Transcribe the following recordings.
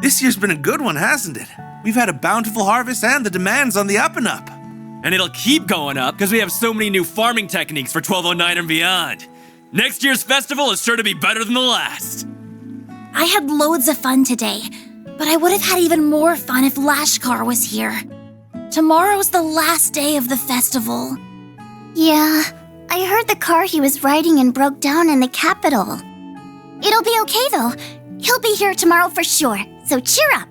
This year's been a good one, hasn't it? We've had a bountiful harvest and the demand's on the up and up. And it'll keep going up because we have so many new farming techniques for 1209 and beyond. Next year's festival is sure to be better than the last. I had loads of fun today, but I would have had even more fun if Lashkar was here. Tomorrow's the last day of the festival. Yeah, I heard the car he was riding in broke down in the capital. It'll be okay though. He'll be here tomorrow for sure, so cheer up.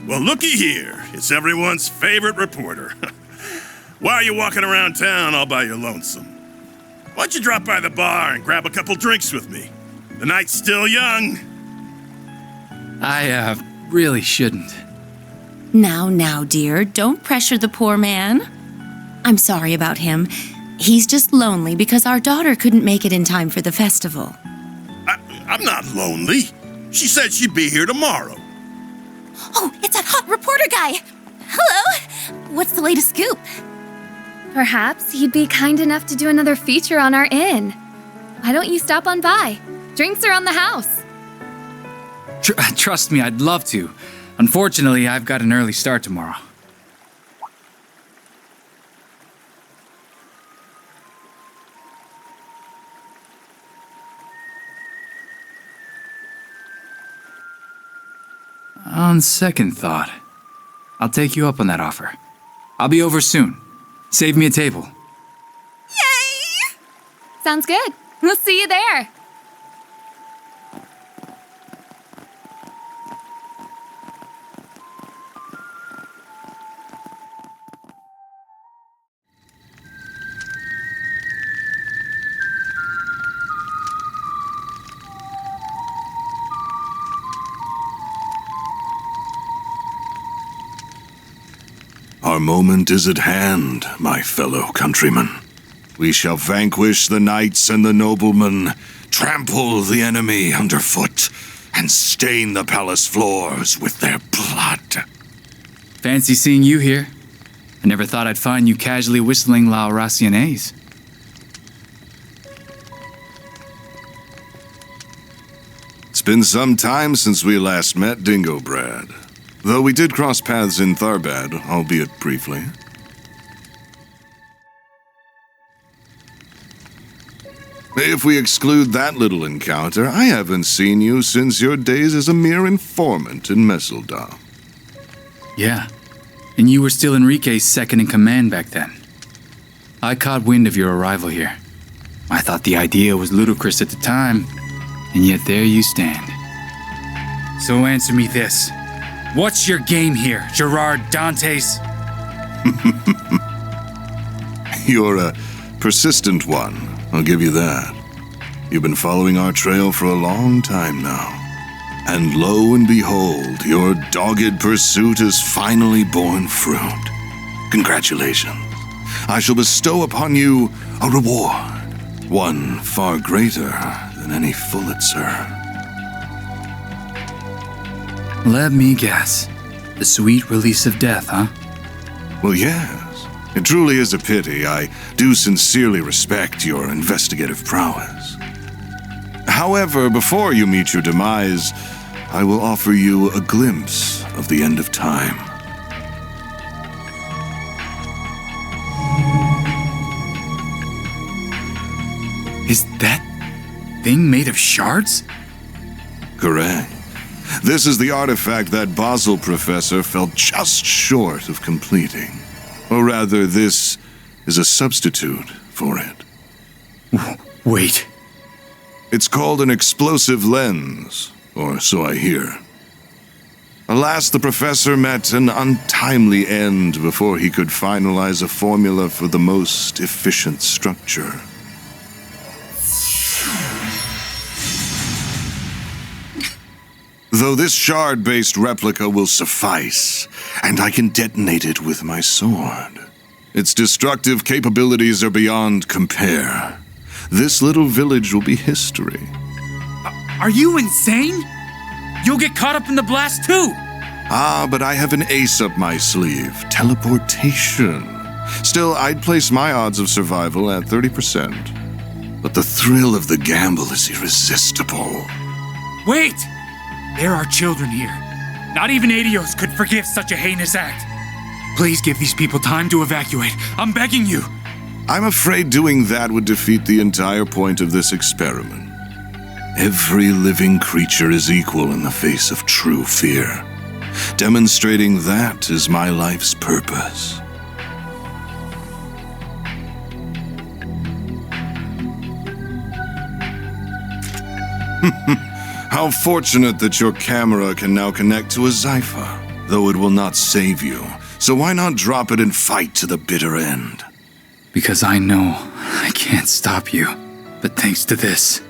Well, looky here. It's everyone's favorite reporter. Why are you walking around town all by your lonesome? Why don't you drop by the bar and grab a couple drinks with me? The night's still young. I really shouldn't. Now, dear, don't pressure the poor man. I'm sorry about him. He's just lonely because our daughter couldn't make it in time for the festival. I'm not lonely. She said she'd be here tomorrow. Oh, it's that hot reporter guy! Hello! What's the latest scoop? Perhaps he'd be kind enough to do another feature on our inn. Why don't you stop on by? Drinks are on the house. Trust me, I'd love to. Unfortunately, I've got an early start tomorrow. On second thought, I'll take you up on that offer. I'll be over soon. Save me a table. Yay! Sounds good. We'll see you there. Our moment is at hand, my fellow countrymen. We shall vanquish the knights and the noblemen, trample the enemy underfoot, and stain the palace floors with their blood. Fancy seeing you here. I never thought I'd find you casually whistling La Raciones. It's been some time since we last met, Dingo Brad. Though we did cross paths in Tharbad, albeit briefly. If we exclude that little encounter, I haven't seen you since your days as a mere informant in Messeldorf. Yeah, and you were still Enrique's second in command back then. I caught wind of your arrival here. I thought the idea was ludicrous at the time, and yet there you stand. So answer me this. What's your game here, Gerard Dantes? You're a persistent one, I'll give you that. You've been following our trail for a long time now. And lo and behold, your dogged pursuit has finally borne fruit. Congratulations. I shall bestow upon you a reward, one far greater than any Pulitzer. Let me guess. The sweet release of death, huh? Well, yes. It truly is a pity. I do sincerely respect your investigative prowess. However, before you meet your demise, I will offer you a glimpse of the end of time. Is that thing made of shards? Correct. This is the artifact that Basel professor fell just short of completing. Or rather, this is a substitute for it. Wait. It's called an explosive lens, or so I hear. Alas, the professor met an untimely end before he could finalize a formula for the most efficient structure. Though this shard-based replica will suffice, and I can detonate it with my sword. Its destructive capabilities are beyond compare. This little village will be history. Are you insane? You'll get caught up in the blast too! Ah, but I have an ace up my sleeve. Teleportation. Still, I'd place my odds of survival at 30%. but the thrill of the gamble is irresistible. Wait! There are children here. Not even Adios could forgive such a heinous act. Please give these people time to evacuate. I'm begging you. I'm afraid doing that would defeat the entire point of this experiment. Every living creature is equal in the face of true fear. Demonstrating that is my life's purpose. How fortunate that your camera can now connect to a Zypher, though it will not save you. So why not drop it and fight to the bitter end? Because I know I can't stop you. But thanks to this,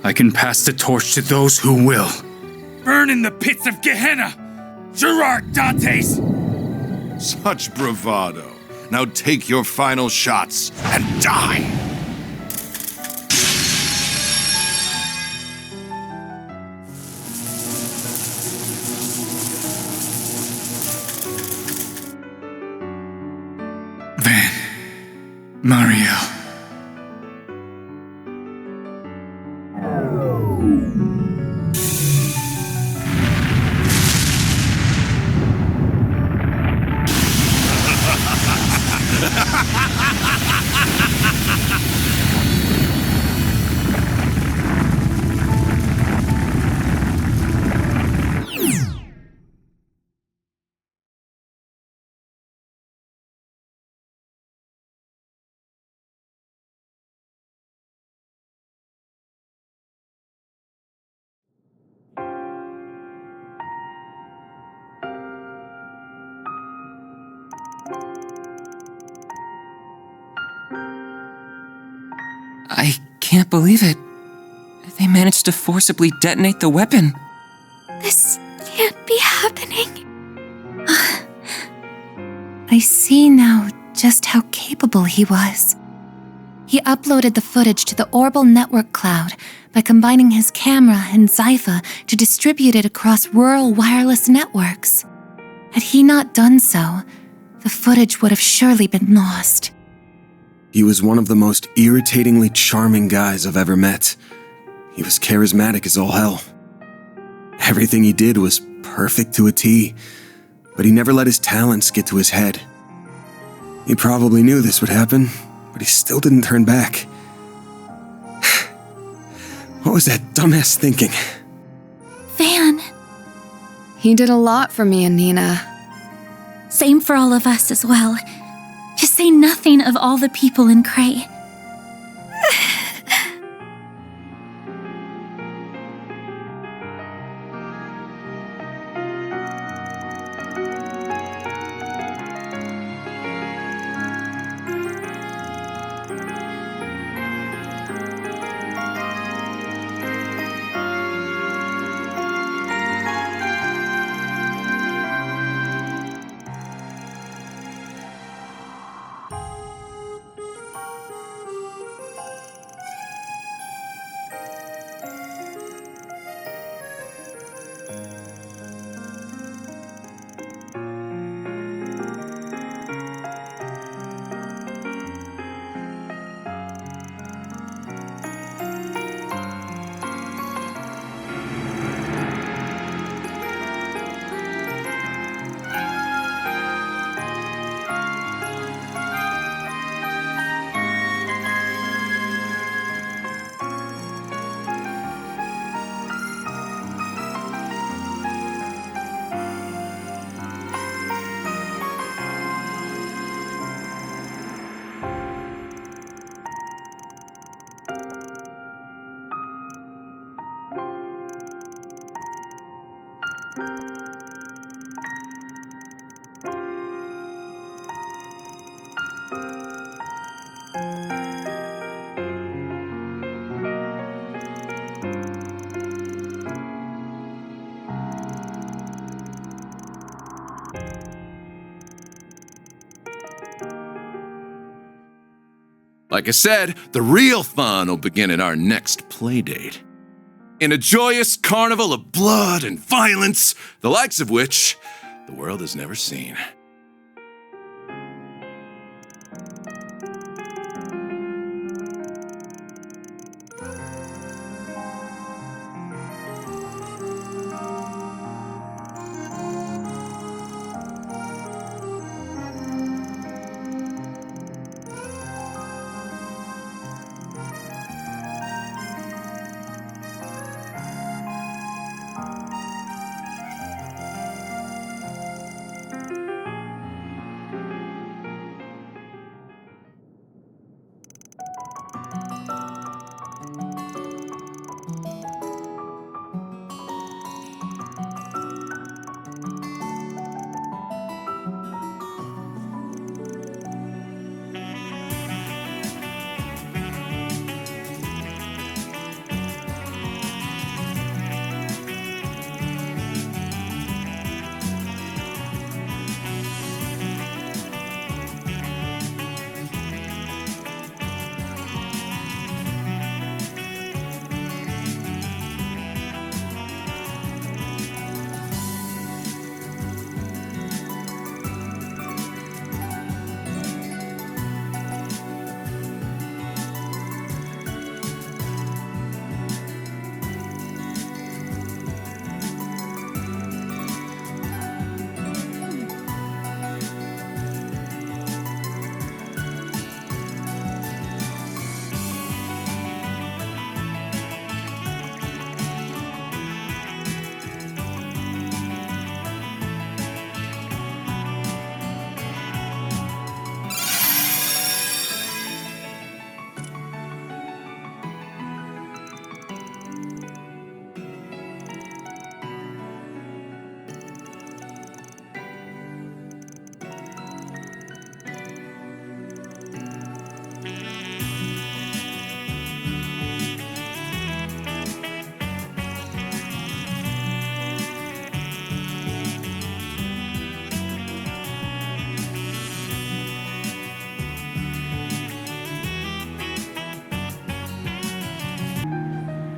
I can pass the torch to those who will. Burn in the pits of Gehenna! Gerard Dantes! Such bravado. Now take your final shots and die! Mariel. I can't believe it. They managed to forcibly detonate the weapon. This can't be happening. I see now just how capable he was. He uploaded the footage to the Orbital Network cloud by combining his camera and Zypher to distribute it across rural wireless networks. Had he not done so, the footage would have surely been lost. He was one of the most irritatingly charming guys I've ever met. He was charismatic as all hell. Everything he did was perfect to a T, but he never let his talents get to his head. He probably knew this would happen, but he still didn't turn back. What was that dumbass thinking? Van. He did a lot for me and Nina. Same for all of us as well. To say nothing of all the people in Cray. Like I said, the real fun will begin at our next playdate. In a joyous carnival of blood and violence, the likes of which the world has never seen.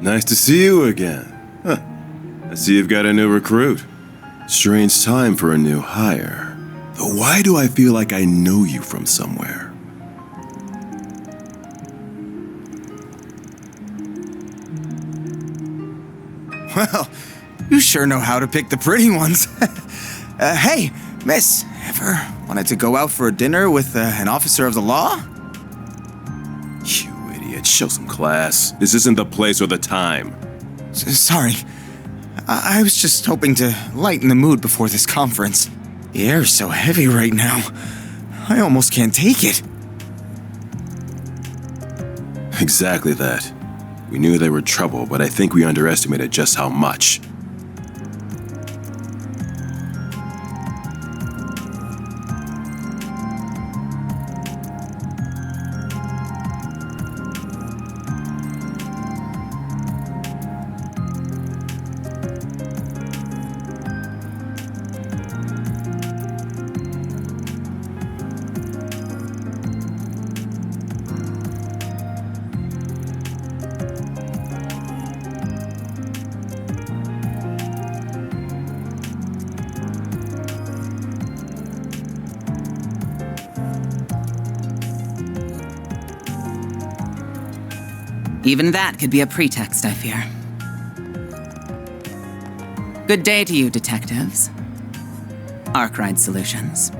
Nice to see you again. Huh. I see you've got a new recruit. Strange time for a new hire. Though why do I feel like I know you from somewhere? Well, you sure know how to pick the pretty ones. Hey, miss, ever wanted to go out for a dinner with an officer of the law? You idiot, show some class. This isn't the place or the time. Sorry. I was just hoping to lighten the mood before this conference. The air's so heavy right now. I almost can't take it. Exactly that. We knew they were trouble, but I think we underestimated just how much. Even that could be a pretext, I fear. Good day to you, detectives. Arkwright Solutions.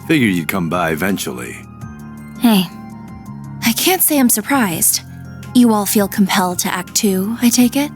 Figured you'd come by eventually. Hey, I can't say I'm surprised. You all feel compelled to act too, I take it?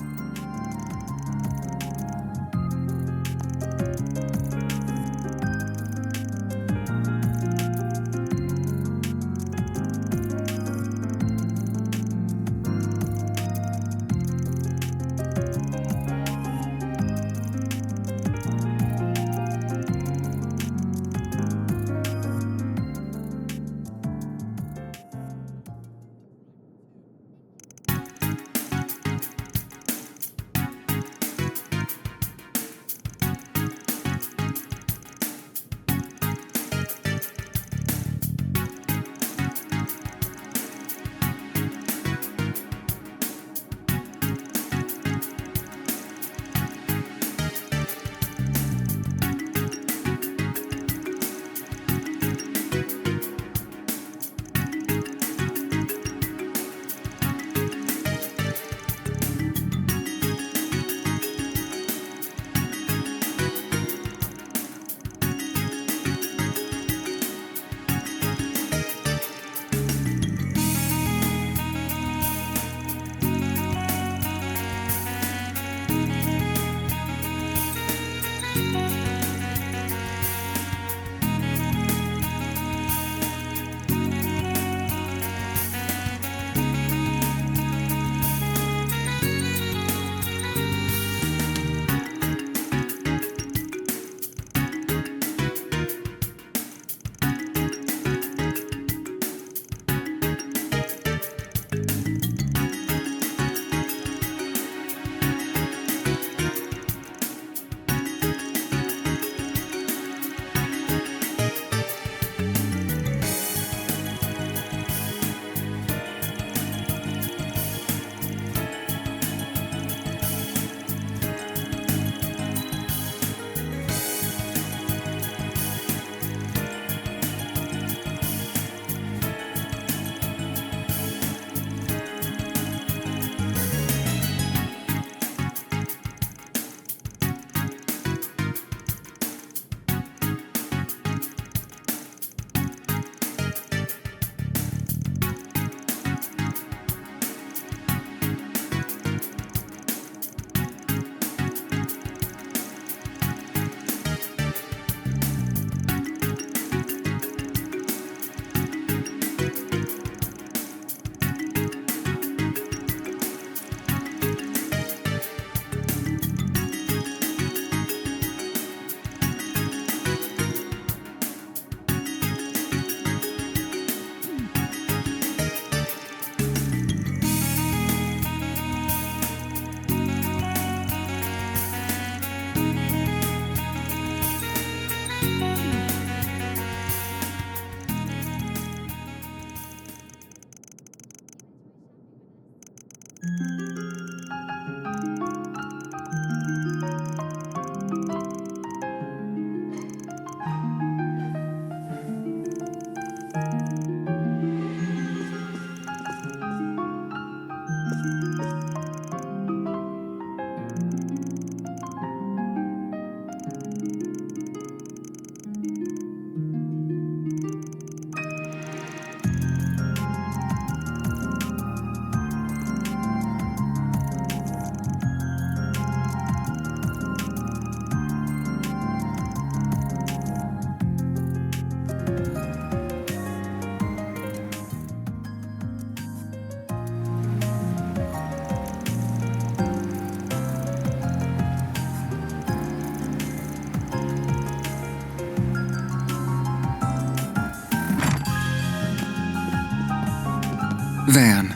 Van.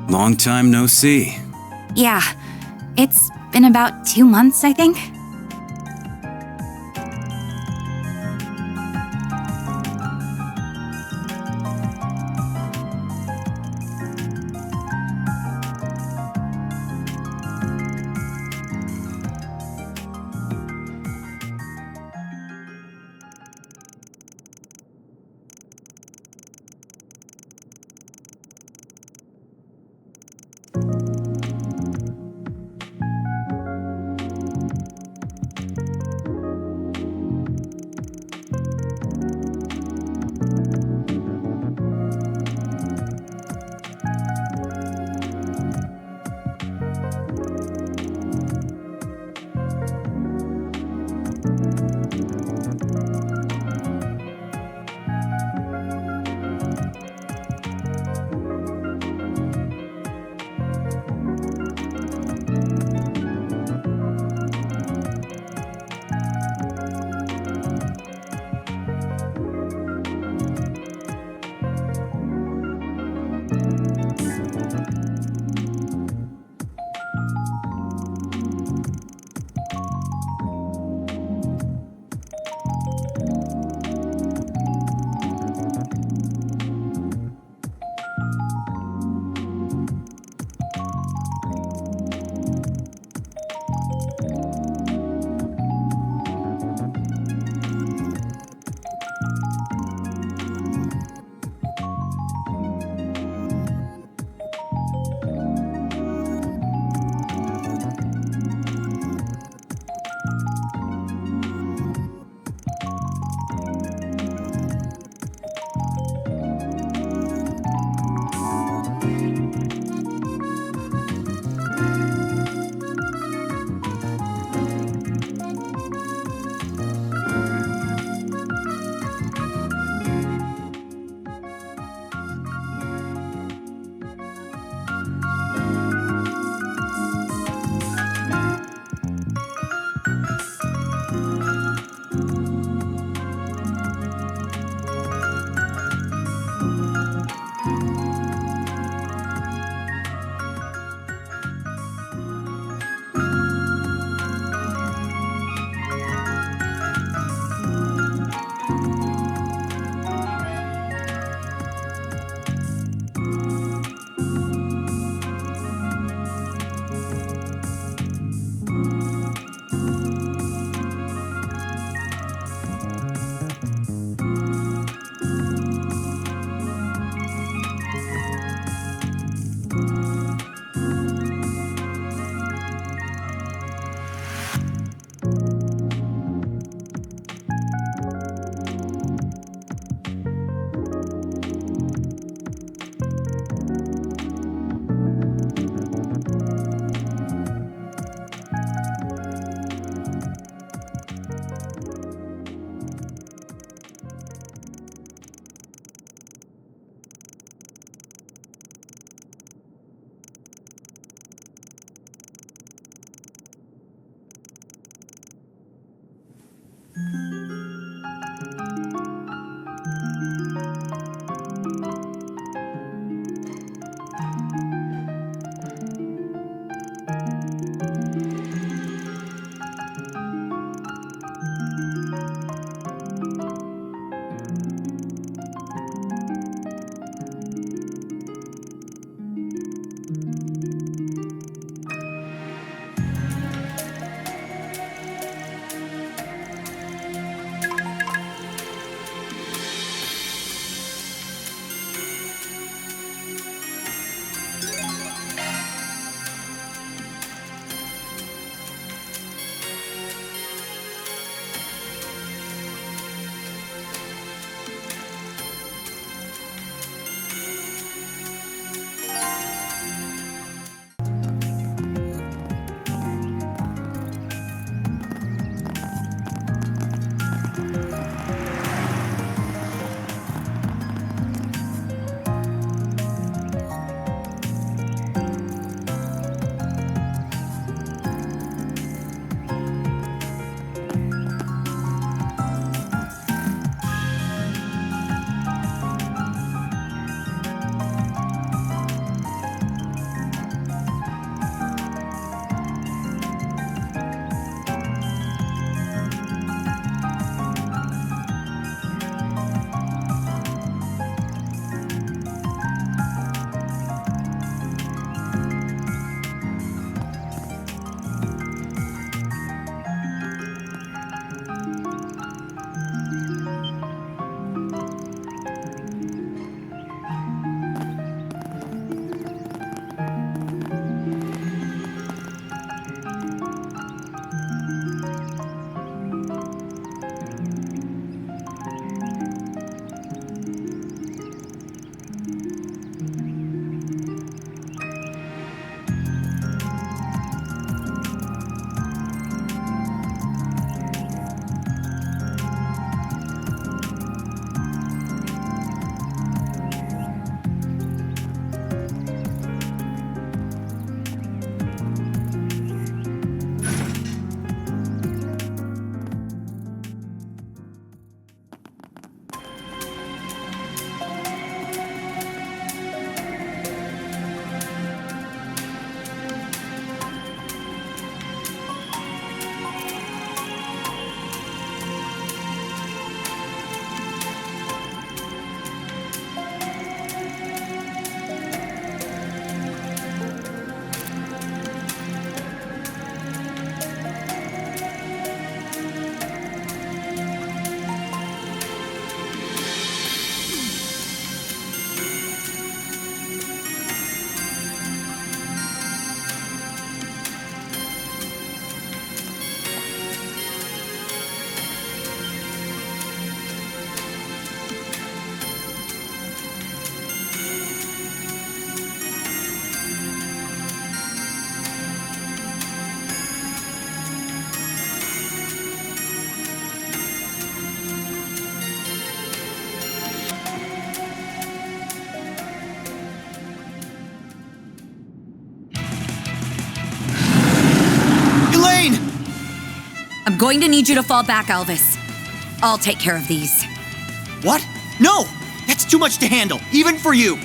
Long time no see. Yeah, it's been about 2 months, I think. I'm going to need you to fall back, Elvis. I'll take care of these. What? No! That's too much to handle, even for you.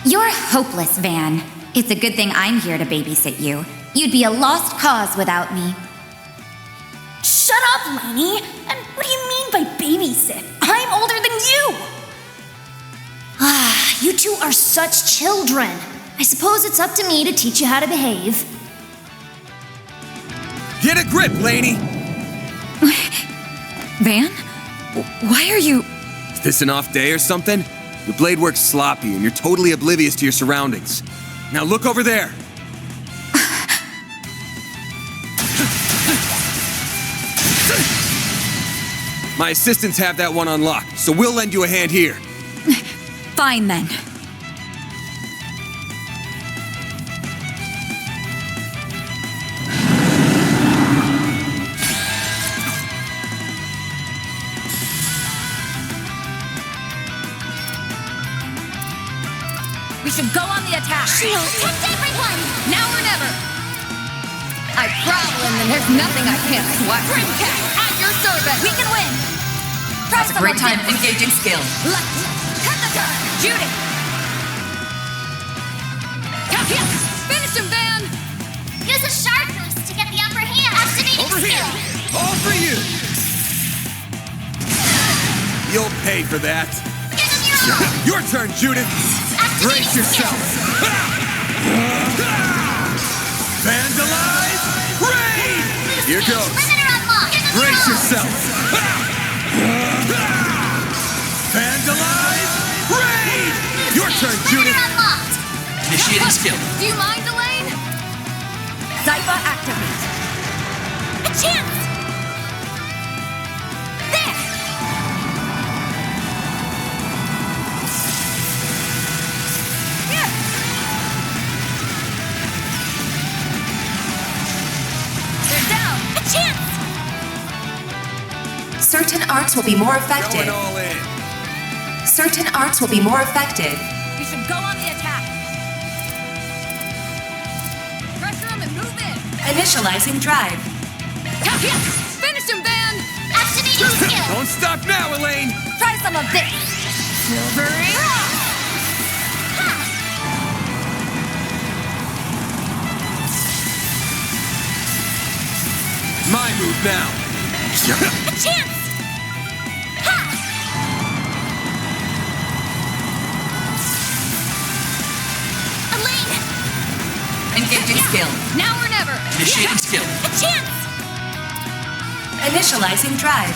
You're hopeless, Van. It's a good thing I'm here to babysit you. You'd be a lost cause without me. Shut up, Lainey! And what do you mean by babysit? I'm older than you! Ah, you two are such children. I suppose it's up to me to teach you how to behave. Get a grip, Lainey! Van? Why are you... Is this an off day or something? Your blade works sloppy and you're totally oblivious to your surroundings. Now look over there! My assistants have that one unlocked, so we'll lend you a hand here. Fine, then. We should go on the attack! Shield, protect everyone! Now or never! I problem, and there's nothing I can't swat. Dreamcast, at your service! We can win! Try some more time. Engaging skill. Left! Cut the turn! Judith! Finish him, Van! Use a sharp boost to get the upper hand. Activating Over here! skill. All for you! You'll pay for that. Give him your all. Your turn, Judith! Brace yourself! Vandalize! Raid! Here goes! Limiter unlocked. Give him Brace your all. yourself! Vandalize! Raid! Your turn, Judith! Limiter unlocked. Initiating skill. Do you mind, Elaine? Zypha activate. A chance! There! Here! They're down! A chance! Certain arts will be more effective. Going all in. Certain arts will be more effective. We should go on the attack! Pressure him and move in! Initializing drive. Finish him, Van! Activating skill. Don't stop now, Elaine! Try some of this! Silvery! My move now. A chance! Ha! Elaine! Engaging skill. Now or never! Initiating skill. A chance! Initializing drive.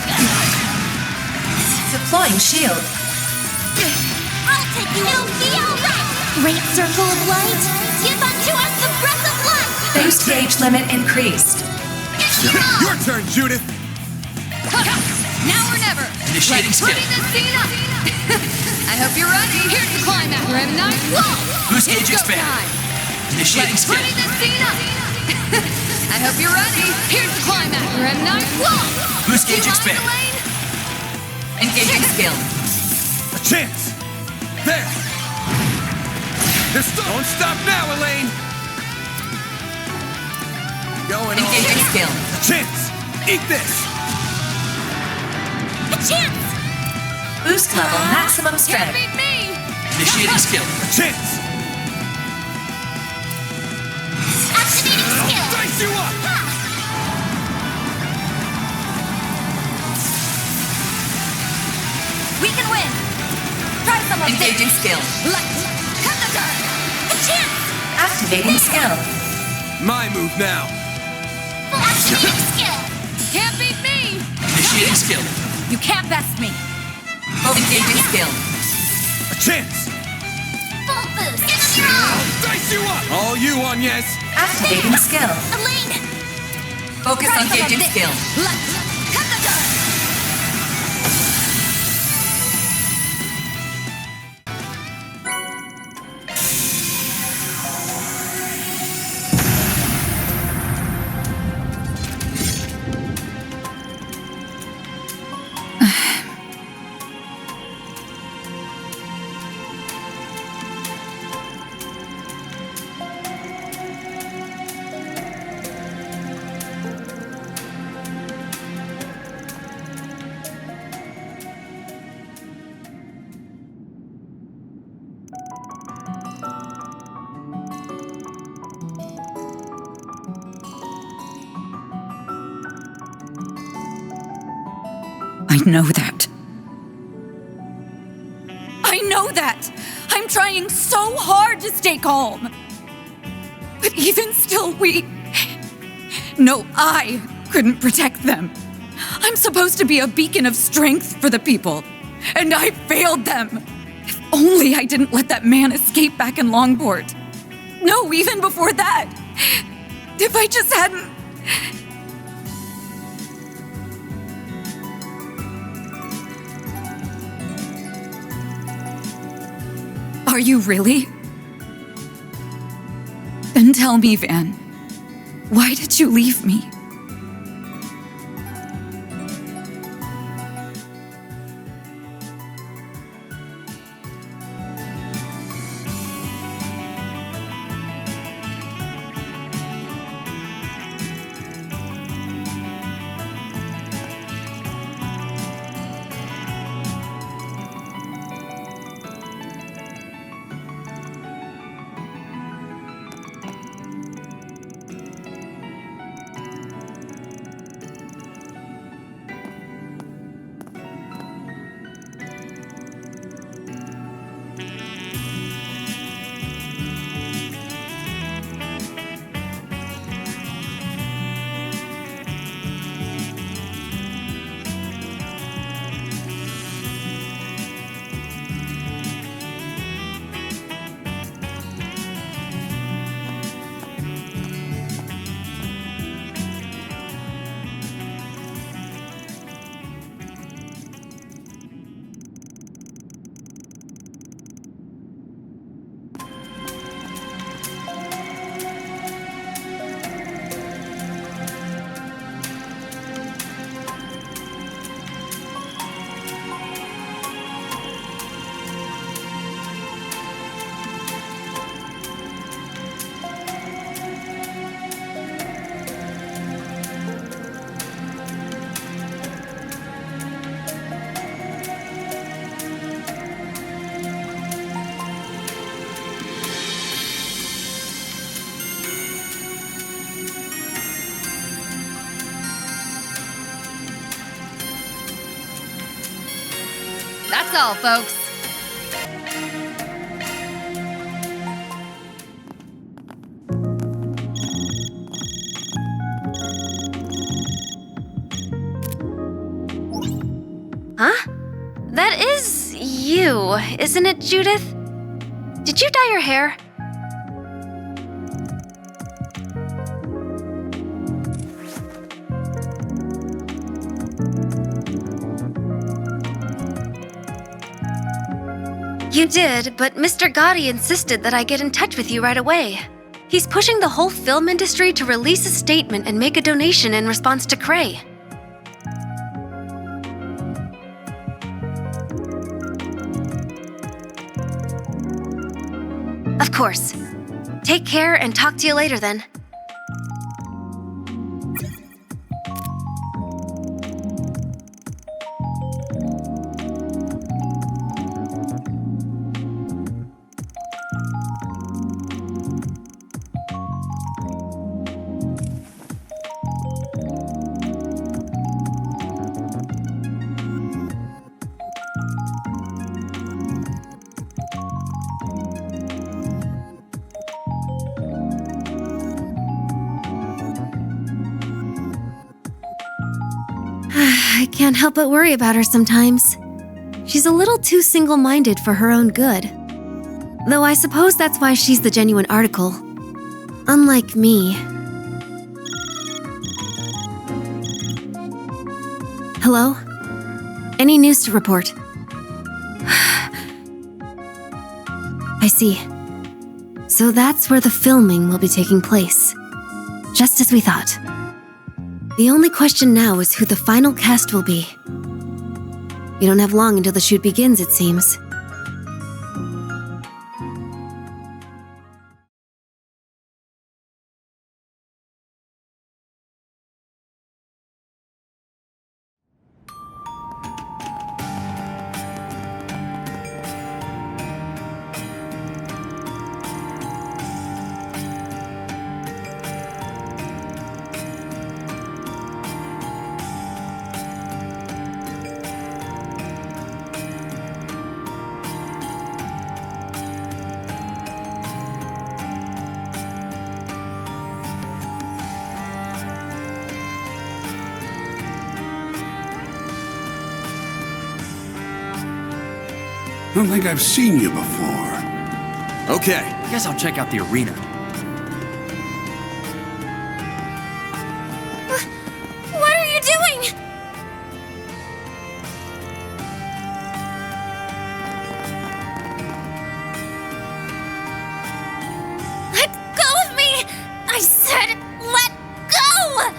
Deploying shield. I'll take you. It'll be alright! Great circle of light, give unto us the breath of life! Boost gauge limit increased. Your turn, Judith! Now or never! Initiating Let's skill. pretty this scene up! I hope you're ready! Here's the climax! M9, whoa! Boost It's gauge go expand. time. Initiating Let's skill. pretty this scene up! I hope you're ready! Here's the climax! M9, whoa! Boost gauge Do you mind, expand. Elaine? Engaging skill. A chance! There! Don't stop now, Elaine! Going all Engaging in. skill. A chance! Eat this! A chance! Boost level maximum Can't strength. beat me! Initiating skill. A chance! Activating skill! Dice you up! Ha! We can win! Try some of Engaging this! skill. Light! Cut the turn! A chance! Activating skill. My move now. Activating skill! Can't beat me! Initiating skill. You can't best me! Engaging skill. A chance! Full boost! Give him your all! Dice you up! All you, Agnes! Activating skill. Elaine! Focus on engaging skill. Light! Cut the turn! I know that. I know that! I'm trying so hard to stay calm. But even still, I couldn't protect them. I'm supposed to be a beacon of strength for the people, and I failed them. If only I didn't let that man escape back in Longport. No, even before that. If I just hadn't... Are you really? Then tell me, Van. Why did you leave me? That's all, folks. Huh? That is you, isn't it, Judith? Did you dye your hair? You did, but Mr. Gotti insisted that I get in touch with you right away. He's pushing the whole film industry to release a statement and make a donation in response to Cray. Of course. Take care and talk to you later then. I can't help but worry about her sometimes. She's a little too single-minded for her own good. Though I suppose that's why she's the genuine article. Unlike me. Hello? Any news to report? I see. So that's where the filming will be taking place. Just as we thought. The only question now is who the final cast will be. We don't have long until the shoot begins, it seems. Don't think I've seen you before. Okay. Guess I'll check out the arena. What are you doing? Let go of me! I said let go!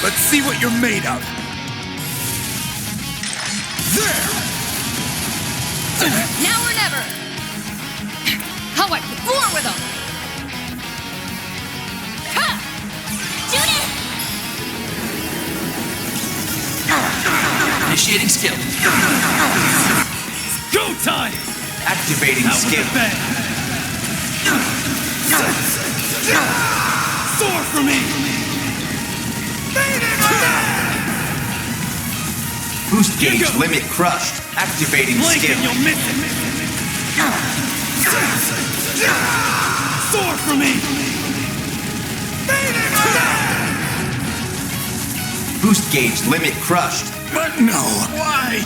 Let's see what you're made of. There! Now or never! How about the floor with them? Ha! Initiating skill. Go time! Activating skill. Soar for me! Boost gauge limit crushed. Activating skill. You'll miss it. Soar for me! Boost gauge limit crushed. But no. Why?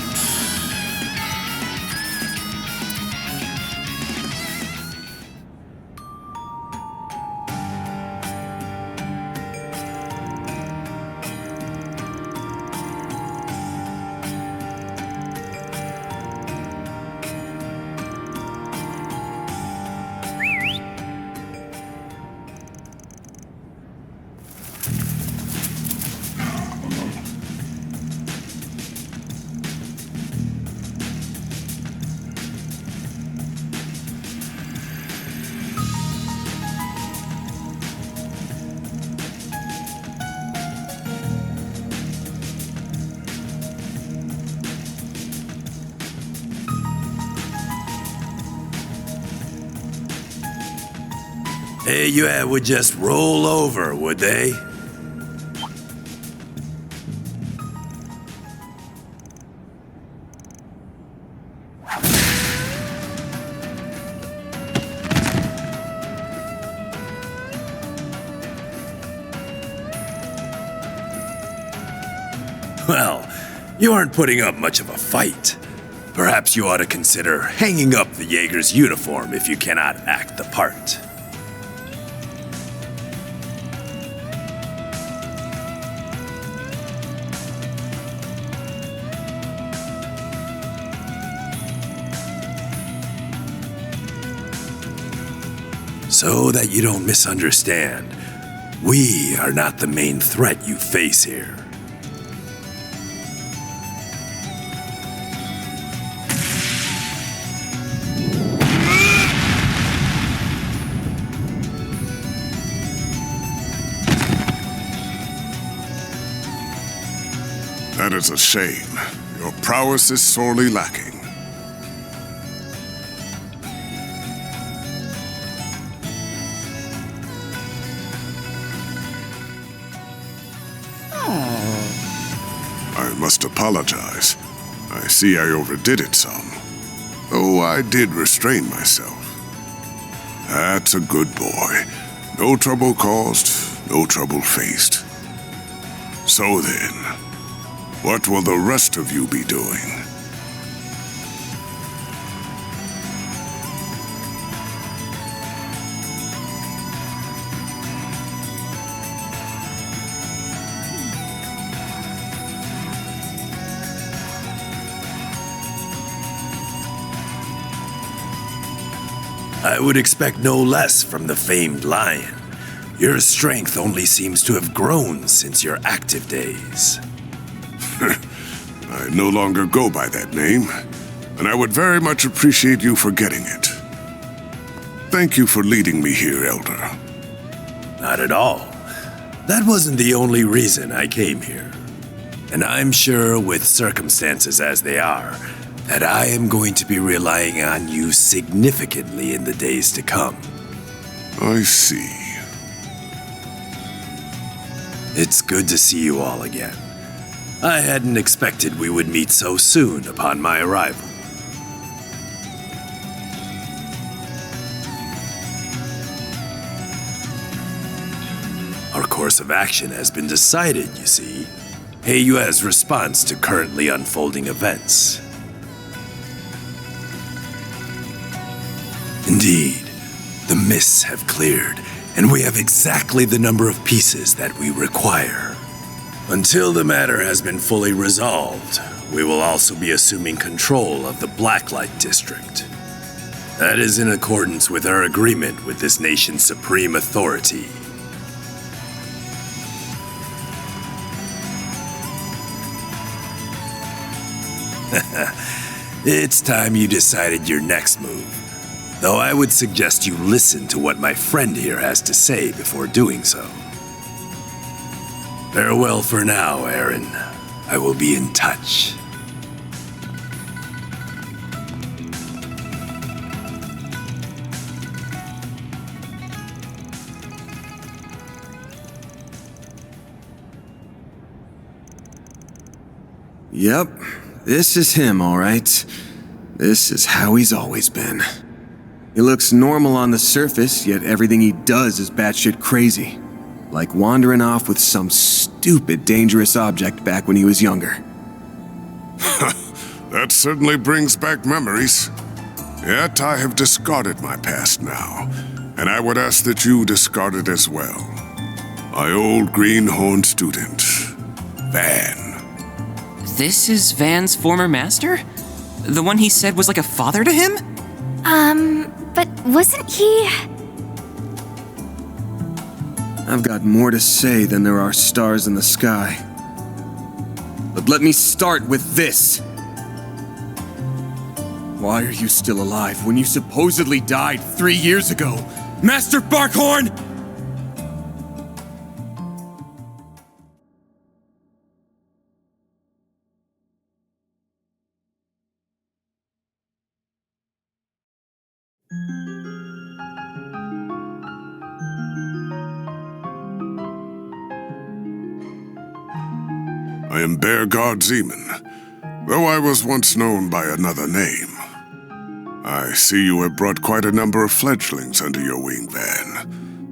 AUA would just roll over, would they? Well, you aren't putting up much of a fight. Perhaps you ought to consider hanging up the Jaeger's uniform if you cannot act the part. So that you don't misunderstand, we are not the main threat you face here. That is a shame. Your prowess is sorely lacking. I must apologize. I see I overdid it some. Though I did restrain myself. That's a good boy. No trouble caused, no trouble faced. So then, what will the rest of you be doing? I would expect no less from the famed lion. Your strength only seems to have grown since your active days. I no longer go by that name, and I would very much appreciate you forgetting it. Thank you for leading me here, Elder. Not at all. That wasn't the only reason I came here. And I'm sure, with circumstances as they are, that I am going to be relying on you significantly in the days to come. I see. It's good to see you all again. I hadn't expected we would meet so soon upon my arrival. Our course of action has been decided, you see. AU's response to currently unfolding events. Indeed, the mists have cleared, and we have exactly the number of pieces that we require. Until the matter has been fully resolved, we will also be assuming control of the Blacklight District. That is in accordance with our agreement with this nation's supreme authority. It's time you decided your next move. Though I would suggest you listen to what my friend here has to say before doing so. Farewell for now, Aaron. I will be in touch. Yep, this is him, all right. This is how he's always been. He looks normal on the surface, yet everything he does is batshit crazy. Like wandering off with some stupid, dangerous object back when he was younger. That certainly brings back memories. Yet I have discarded my past now, and I would ask that you discard it as well. My old greenhorn student, Van. This is Van's former master? The one he said was like a father to him? But wasn't he... I've got more to say than there are stars in the sky. But let me start with this. Why are you still alive when you supposedly died 3 years ago? Master Barkhorn! I am Bearguard Zeman, though I was once known by another name. I see you have brought quite a number of fledglings under your wing, Van.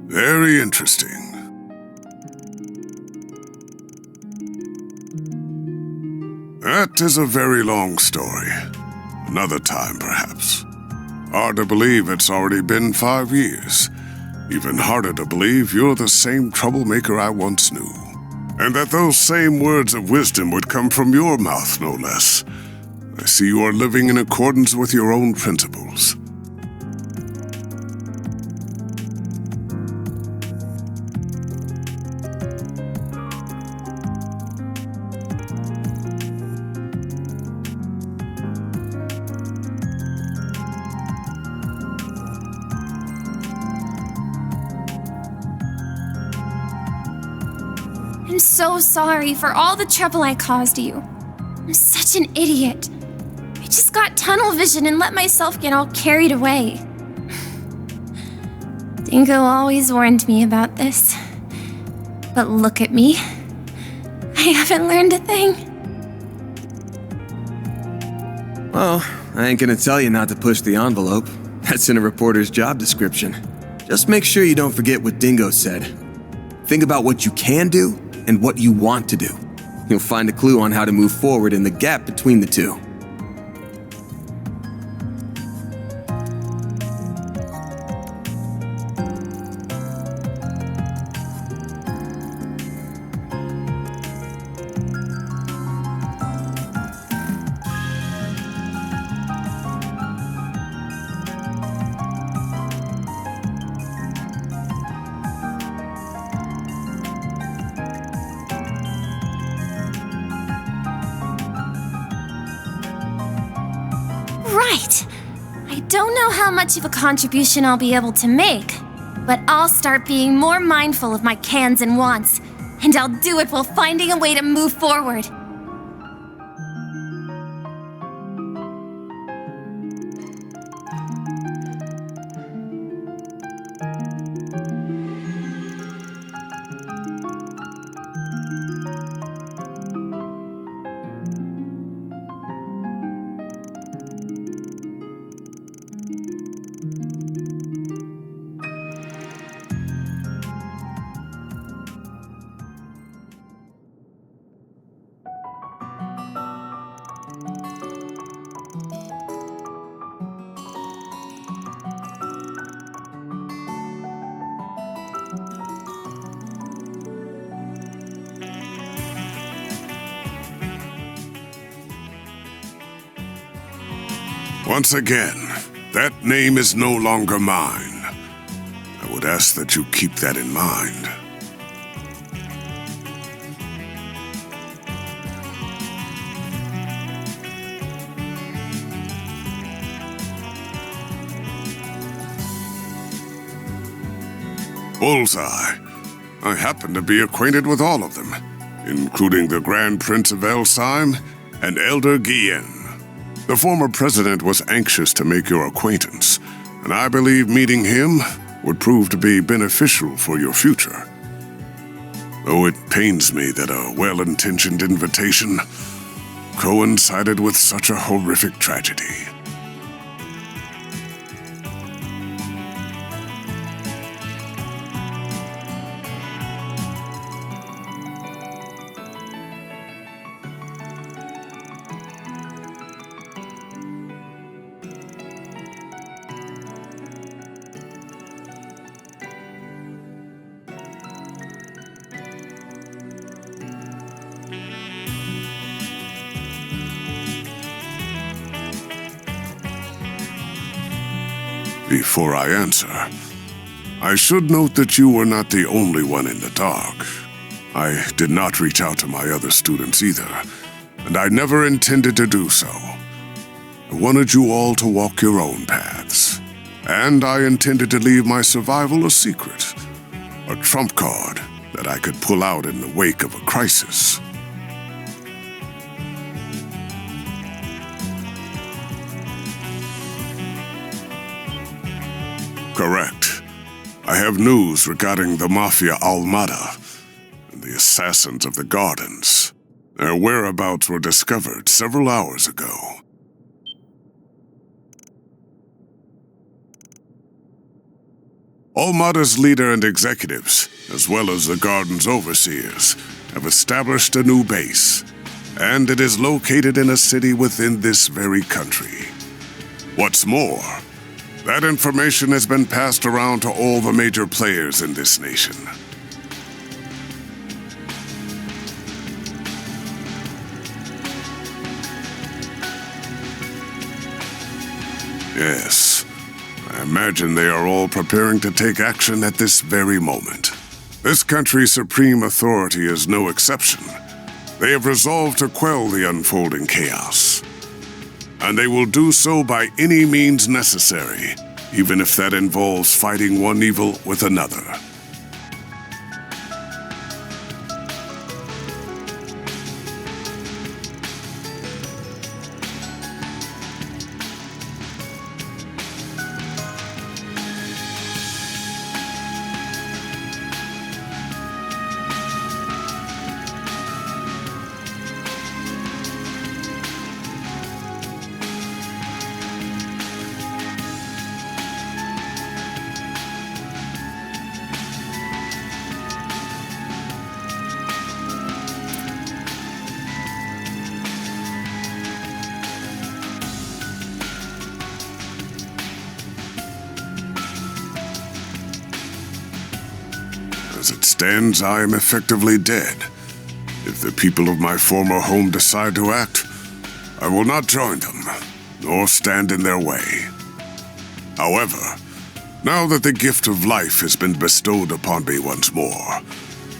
Very interesting. That is a very long story. Another time, perhaps. Hard to believe it's already been 5 years. Even harder to believe you're the same troublemaker I once knew. And that those same words of wisdom would come from your mouth, no less. I see you are living in accordance with your own principles. I'm so sorry for all the trouble I caused you. I'm such an idiot. I just got tunnel vision and let myself get all carried away. Dingo always warned me about this. But look at me. I haven't learned a thing. Well, I ain't gonna tell you not to push the envelope. That's in a reporter's job description. Just make sure you don't forget what Dingo said. Think about what you can do and what you want to do. You'll find a clue on how to move forward in the gap between the two. don't know how much of a contribution I'll be able to make, but I'll start being more mindful of my cans and wants, and I'll do it while finding a way to move forward. Once again, that name is no longer mine. I would ask that you keep that in mind. Bullseye. I happen to be acquainted with all of them, including the Grand Prince of Elsyme and Elder Guillen. The former president was anxious to make your acquaintance, and I believe meeting him would prove to be beneficial for your future. Though it pains me that a well-intentioned invitation coincided with such a horrific tragedy. Before I answer, I should note that you were not the only one in the dark. I did not reach out to my other students either, and I never intended to do so. I wanted you all to walk your own paths, and I intended to leave my survival a secret, a trump card that I could pull out in the wake of a crisis. Correct. I have news regarding the Mafia ALMATA and the assassins of the Gardens. Their whereabouts were discovered several hours ago. ALMATA's leader and executives, as well as the Garden's overseers, have established a new base, and it is located in a city within this very country. What's more, that information has been passed around to all the major players in this nation. Yes, I imagine they are all preparing to take action at this very moment. This country's supreme authority is no exception. They have resolved to quell the unfolding chaos. And they will do so by any means necessary, even if that involves fighting one evil with another. As it stands, I am effectively dead. If the people of my former home decide to act, I will not join them, nor stand in their way. However, now that the gift of life has been bestowed upon me once more,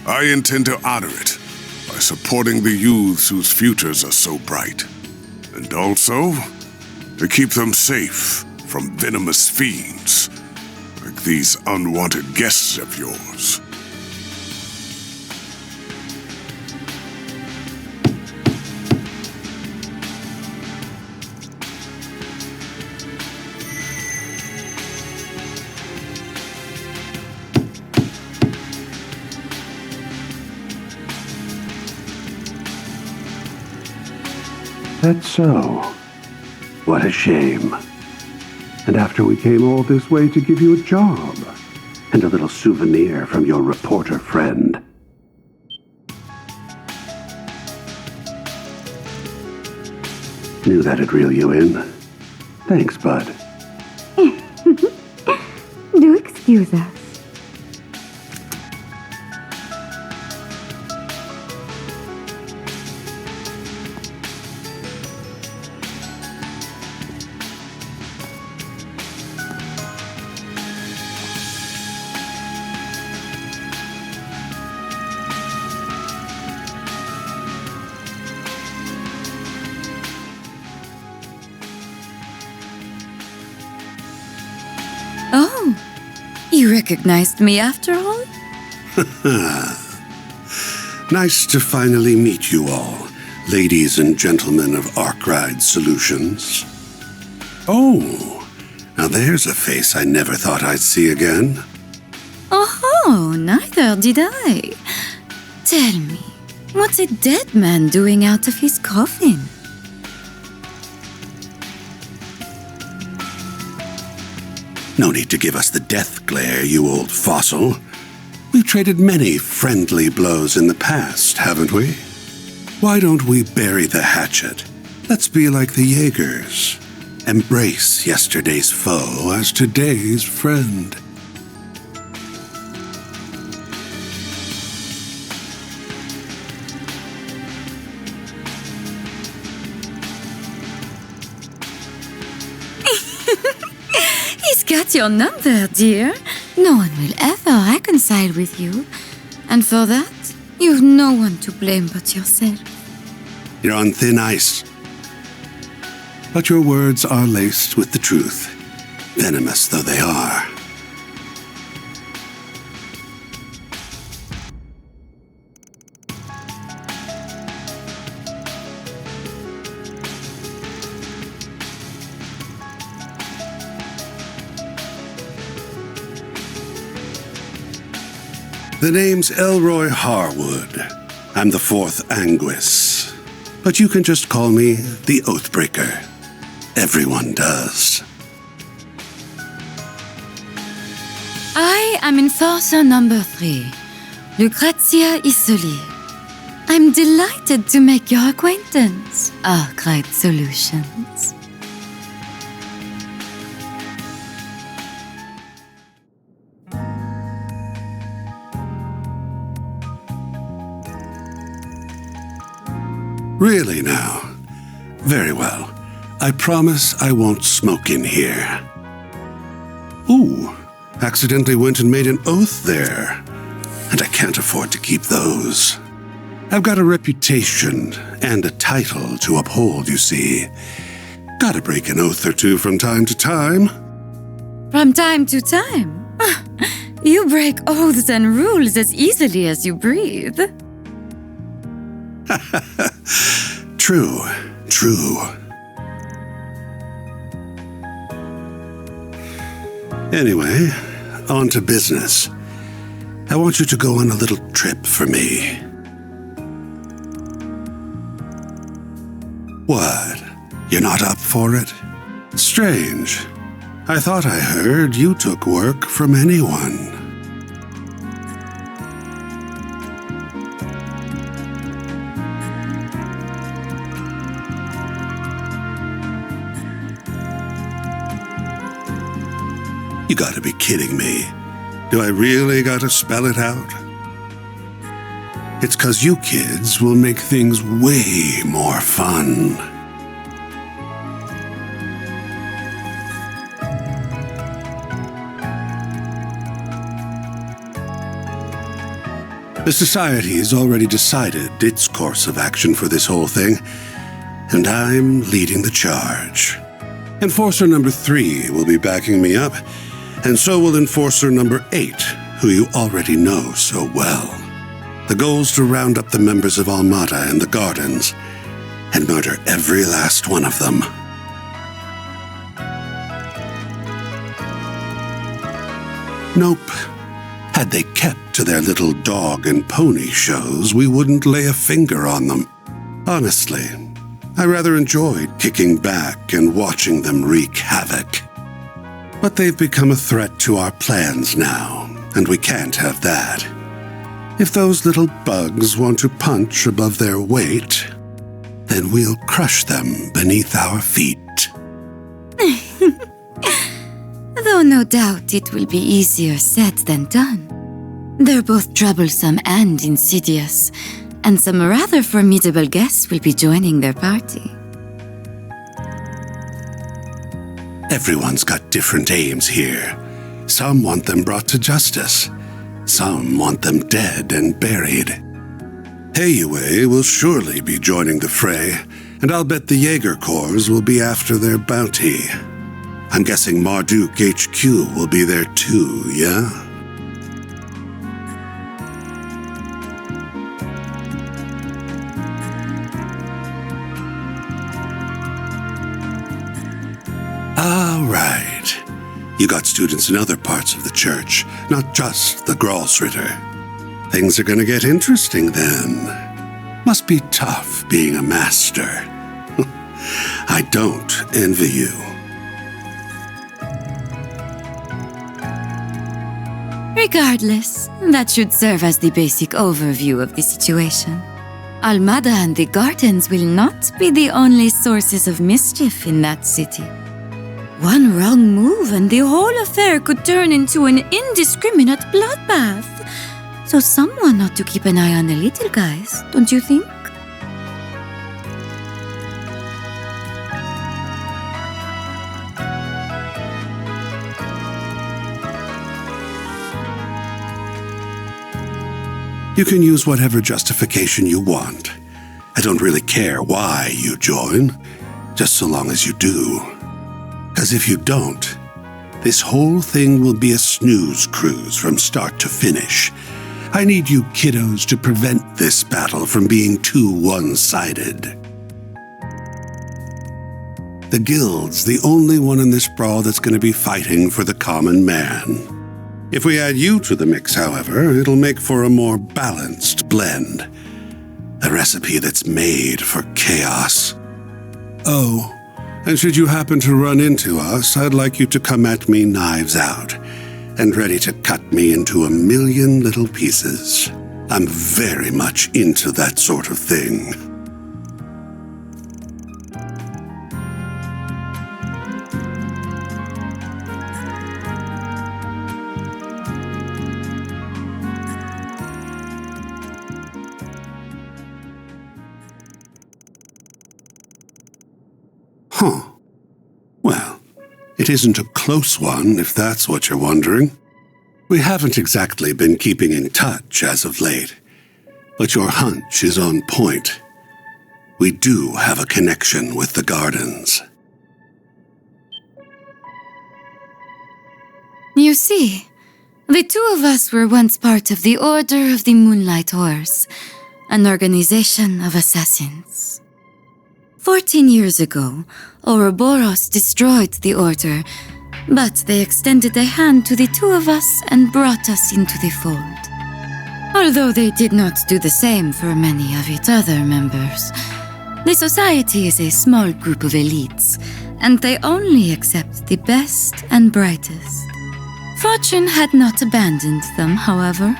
I intend to honor it by supporting the youths whose futures are so bright, and also to keep them safe from venomous fiends, like these unwanted guests of yours. That's so. What a shame. And after we came all this way to give you a job, and a little souvenir from your reporter friend. Knew that'd reel you in. Thanks, bud. Do excuse us. Oh, you recognized me after all? Nice to finally meet you all, ladies and gentlemen of Arkride Solutions. Oh, now there's a face I never thought I'd see again. Oh, neither did I. Tell me, what's a dead man doing out of his coffin? No need to give us the death glare, you old fossil. We've traded many friendly blows in the past, haven't we? Why don't we bury the hatchet? Let's be like the Jaegers. Embrace yesterday's foe as today's friend. He's got your number, dear. No one will ever reconcile with you. And for that, you've no one to blame but yourself. You're on thin ice. But your words are laced with the truth, venomous though they are. The name's Elroy Harwood. I'm the fourth Anguis. But you can just call me the Oathbreaker. Everyone does. I am Enforcer number 3, Lucrezia Isoli. I'm delighted to make your acquaintance, Arkwright Solutions. Really now? Very well. I promise I won't smoke in here. Ooh, accidentally went and made an oath there. And I can't afford to keep those. I've got a reputation and a title to uphold, you see. Gotta break an oath or two from time to time. From time to time? You break oaths and rules as easily as you breathe. True, true. Anyway, on to business. I want you to go on a little trip for me. What? You're not up for it? Strange. I thought I heard you took work from anyone. You gotta be kidding me. Do I really gotta spell it out? It's 'cause you kids will make things way more fun. The Society's already decided its course of action for this whole thing, and I'm leading the charge. Enforcer number 3 will be backing me up, and so will Enforcer number 8, who you already know so well. The goal's to round up the members of ALMATA in the gardens and murder every last one of them. Nope. Had they kept to their little dog and pony shows, we wouldn't lay a finger on them. Honestly, I rather enjoyed kicking back and watching them wreak havoc. But they've become a threat to our plans now, and we can't have that. If those little bugs want to punch above their weight, then we'll crush them beneath our feet. Though no doubt it will be easier said than done. They're both troublesome and insidious, and some rather formidable guests will be joining their party. Everyone's got different aims here. Some want them brought to justice. Some want them dead and buried. Heiue will surely be joining the fray, and I'll bet the Jaeger Corps will be after their bounty. I'm guessing Marduk HQ will be there too, yeah? All right. You got students in other parts of the church, not just the Gralsritter. Things are gonna get interesting then. Must be tough being a master. I don't envy you. Regardless, that should serve as the basic overview of the situation. ALMATA and the gardens will not be the only sources of mischief in that city. One wrong move and the whole affair could turn into an indiscriminate bloodbath. So someone ought to keep an eye on the little guys, don't you think? You can use whatever justification you want. I don't really care why you join, just so long as you do. Because if you don't, this whole thing will be a snooze cruise from start to finish. I need you kiddos to prevent this battle from being too one-sided. The Guild's the only one in this brawl that's going to be fighting for the common man. If we add you to the mix, however, it'll make for a more balanced blend. A recipe that's made for chaos. Oh, and should you happen to run into us, I'd like you to come at me knives out, and ready to cut me into a million little pieces. I'm very much into that sort of thing. Huh. Well, it isn't a close one, if that's what you're wondering. We haven't exactly been keeping in touch as of late, but your hunch is on point. We do have a connection with the gardens. You see, the two of us were once part of the Order of the Moonlight Horse, an organization of assassins. 14 years ago, Ouroboros destroyed the Order, but they extended a hand to the two of us and brought us into the fold. Although they did not do the same for many of its other members, the society is a small group of elites, and they only accept the best and brightest. Fortune had not abandoned them, however.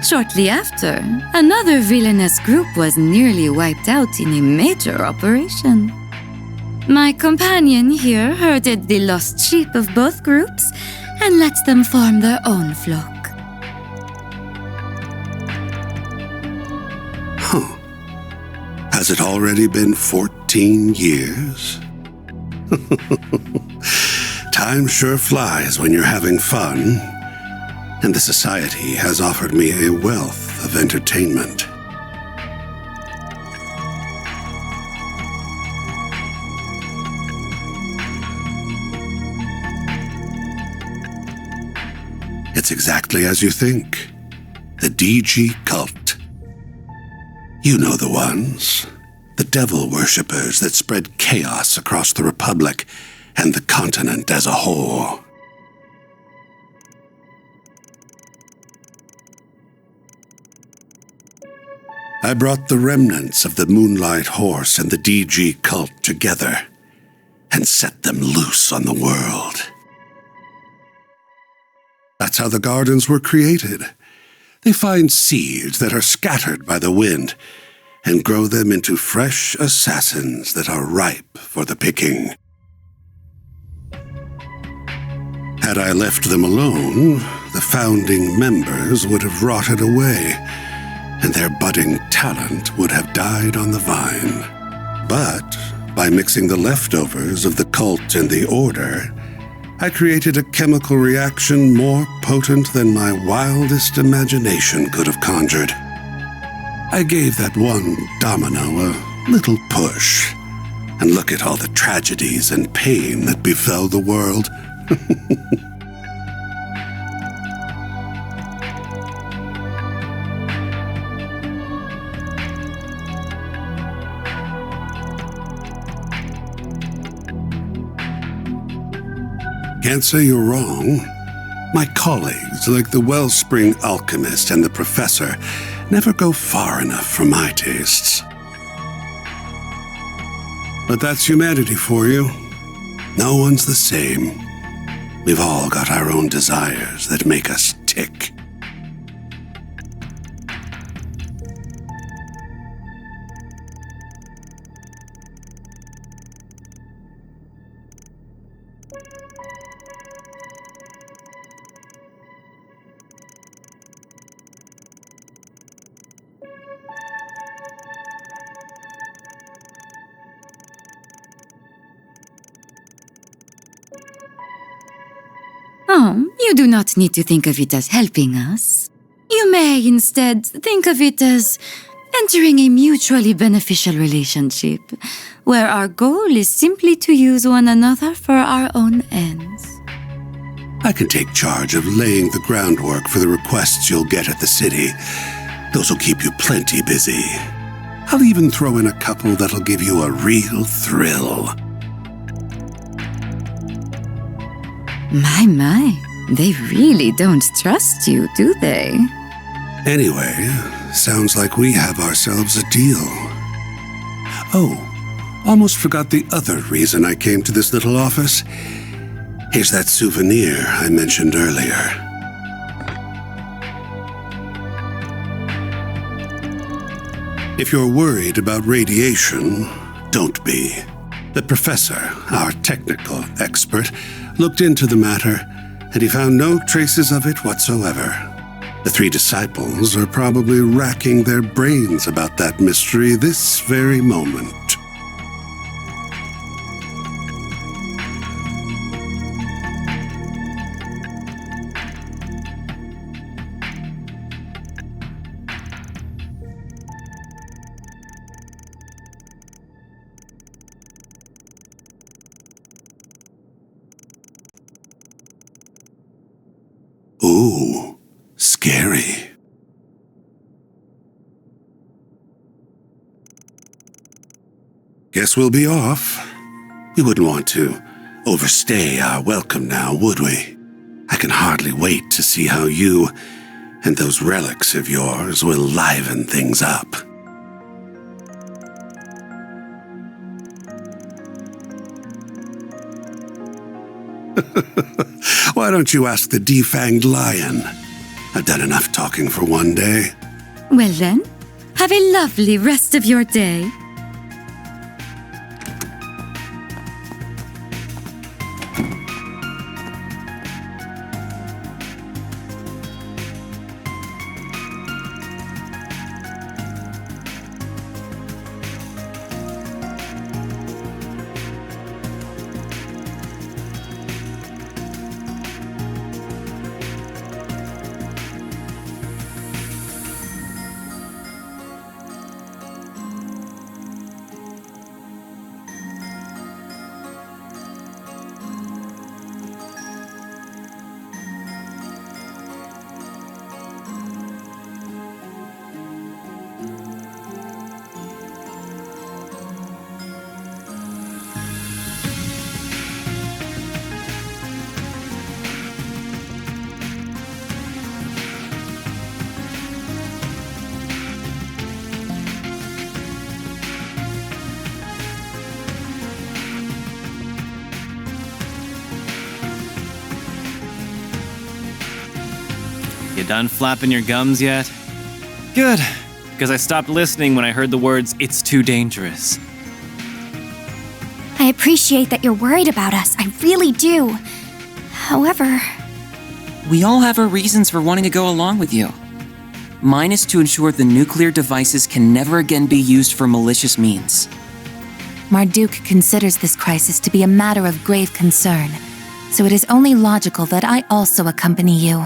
Shortly after, another villainous group was nearly wiped out in a major operation. My companion here herded the lost sheep of both groups and let them form their own flock. Huh. Has it already been 14 years? Time sure flies when you're having fun. And the society has offered me a wealth of entertainment. It's exactly as you think. The DG cult. You know the ones. The devil worshippers that spread chaos across the Republic and the continent as a whole. I brought the remnants of the Moonlight Horse and the DG cult together and set them loose on the world. That's how the gardens were created. They find seeds that are scattered by the wind and grow them into fresh assassins that are ripe for the picking. Had I left them alone, the founding members would have rotted away, and their budding talent would have died on the vine. But by mixing the leftovers of the cult and the order, I created a chemical reaction more potent than my wildest imagination could have conjured. I gave that one domino a little push, and look at all the tragedies and pain that befell the world. Can't say you're wrong. My colleagues, like the Wellspring Alchemist and the Professor, never go far enough for my tastes. But that's humanity for you. No one's the same. We've all got our own desires that make us tick. Oh, you do not need to think of it as helping us. You may instead think of it as entering a mutually beneficial relationship, where our goal is simply to use one another for our own ends. I can take charge of laying the groundwork for the requests you'll get at the city. Those will keep you plenty busy. I'll even throw in a couple that'll give you a real thrill. My, they really don't trust you, do they? Anyway, sounds like we have ourselves a deal. Oh, almost forgot the other reason I came to this little office. Here's that souvenir I mentioned earlier. If you're worried about radiation, don't be. The professor, our technical expert, looked into the matter, and he found no traces of it whatsoever. The three disciples are probably racking their brains about that mystery this very moment. Ooh, scary. Guess we'll be off. We wouldn't want to overstay our welcome now, would we? I can hardly wait to see how you and those relics of yours will liven things up. Why don't you ask the defanged lion? I've done enough talking for one day. Well then, have a lovely rest of your day. You done flapping your gums yet? Good, because I stopped listening when I heard the words, "It's too dangerous." I appreciate that you're worried about us. I really do. However... We all have our reasons for wanting to go along with you. Mine is to ensure the nuclear devices can never again be used for malicious means. Marduk considers this crisis to be a matter of grave concern, so it is only logical that I also accompany you.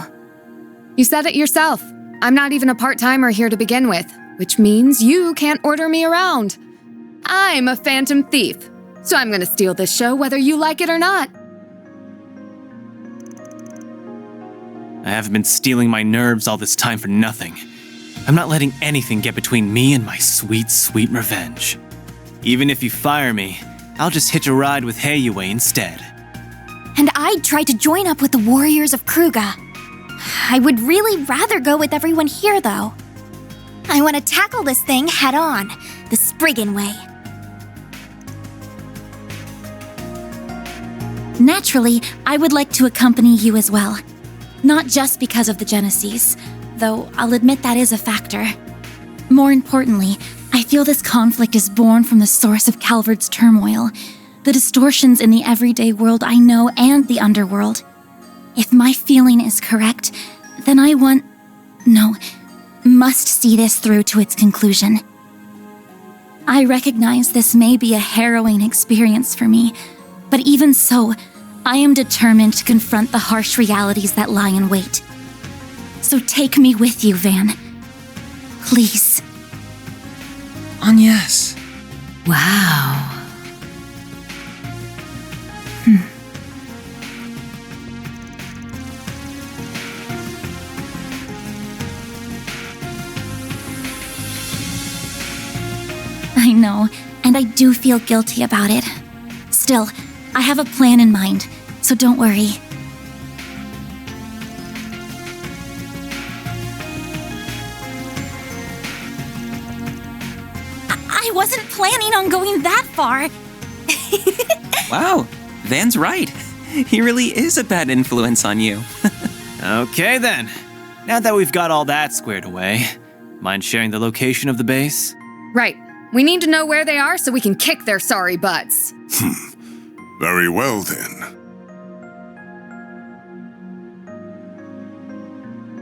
You said it yourself. I'm not even a part-timer here to begin with, which means you can't order me around. I'm a phantom thief, so I'm gonna steal this show whether you like it or not. I haven't been stealing my nerves all this time for nothing. I'm not letting anything get between me and my sweet, sweet revenge. Even if you fire me, I'll just hitch a ride with Heiyue instead. And I'd try to join up with the warriors of Kruga. I would really rather go with everyone here, though. I want to tackle this thing head on, the Spriggan way. Naturally, I would like to accompany you as well. Not just because of the Genesis, though I'll admit that is a factor. More importantly, I feel this conflict is born from the source of Calvard's turmoil, the distortions in the everyday world I know and the underworld. If my feeling is correct, then I must see this through to its conclusion. I recognize this may be a harrowing experience for me, but even so, I am determined to confront the harsh realities that lie in wait. So take me with you, Van. Please. Agnes. Wow. I know, and I do feel guilty about it. Still, I have a plan in mind, so don't worry. I wasn't planning on going that far. Wow, Van's right. He really is a bad influence on you. Okay then. Now that we've got all that squared away, mind sharing the location of the base? Right. We need to know where they are so we can kick their sorry butts. Very well, then.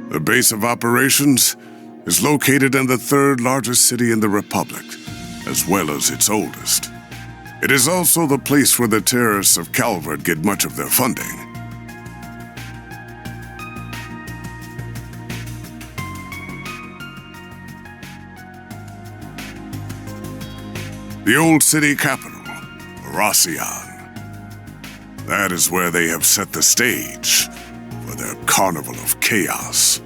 The base of operations is located in the third largest city in the Republic, as well as its oldest. It is also the place where the terrorists of Calvard get much of their funding. The old city capital, Rossian. That is where they have set the stage for their carnival of chaos.